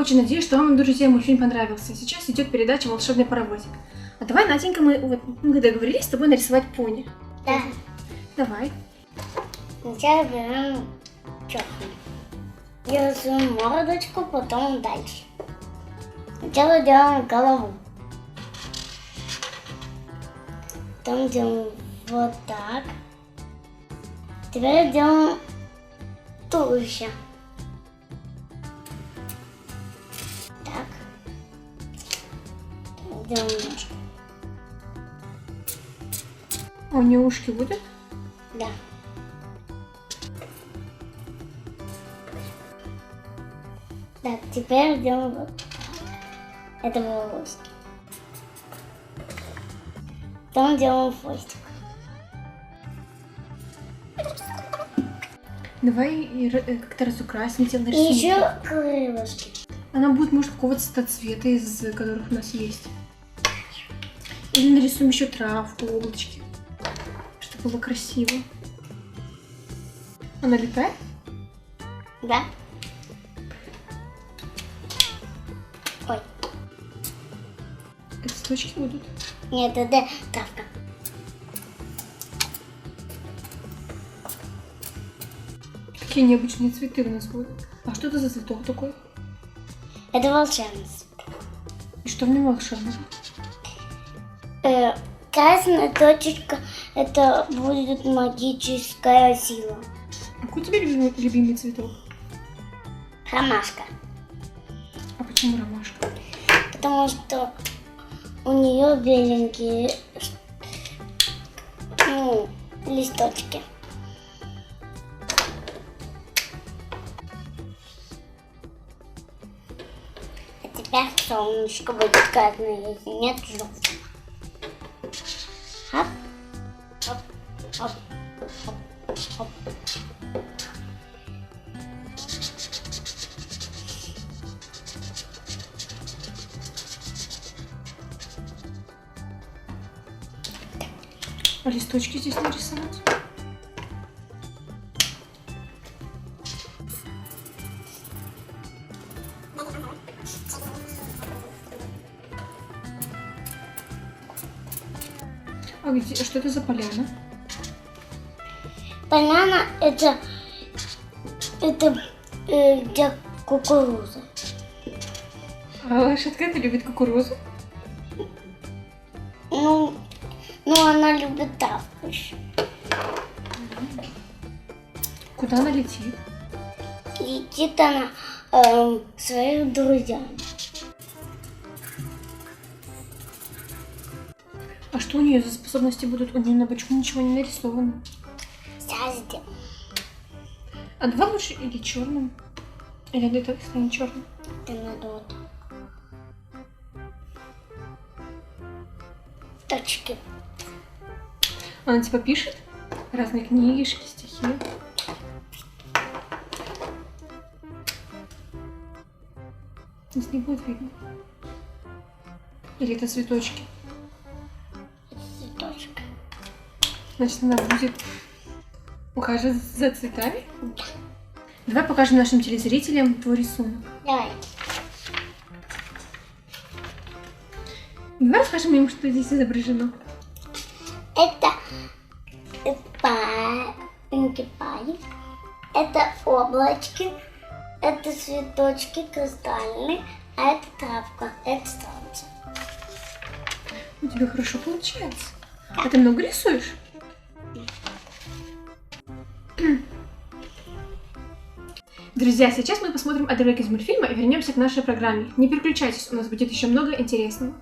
очень надеюсь, что вам, друзья, мультфильм понравился. Сейчас идет передача «Волшебный паровозик». А давай, Наденька, мы договорились с тобой нарисовать пони. Да. Давай. Сначала берем черный. Я рисуем мордочку, потом дальше. Сначала делаем голову. Потом делаем вот так. Теперь делаем туловище. Так. Делаем ножку. А у нее ушки будут? Да. Так, теперь делаем вот так. Это волоски. Потом делаем хвостик. Давай как-то разукрасим тело, И нарисуем. еще крылышки. Она будет, может, какого-то цвета, из которых у нас есть. Или нарисуем еще травку, облачки, чтобы было красиво. Она летает? Да? Ой, Это цветочки будут? нет, это травка. Какие необычные цветы у нас будут. А что это за цветок такой? Это волшебница. И что в нем волшебного? Красная точечка, это будет магическая сила. Какой у тебя любимый цветок? Ромашка. А почему ромашка? Потому что у нее беленькие листочки. А теперь солнышко будет красное, если нет желтого. Хоп, хоп, хоп, хоп, хоп. А листочки здесь нарисовать? А где, что это за поляна? Поляна это где кукуруза. А лошадка-то любит кукурузу? Ну, она любит травку еще. Куда она летит? Летит она своим друзьям. А что у нее за способности будут? У нее на бочку ничего не нарисовано. Сейчас сделаем. А давай лучше или черным? Или это станет черным? Это надо вот так. Точки. Она типа пишет разные книжки, стихи. Здесь не будет видно. Или это цветочки? Это цветочек. Значит, она будет ухаживать за цветами? Давай покажем нашим телезрителям твой рисунок. Давай. Давай расскажем им, что здесь изображено. Это пай, это облачки, это цветочки кристальные, а это травка, это солнце. У тебя хорошо получается. А ты много рисуешь? Друзья, сейчас мы посмотрим отрывок из мультфильма и вернемся к нашей программе. Не переключайтесь, у нас будет еще много интересного.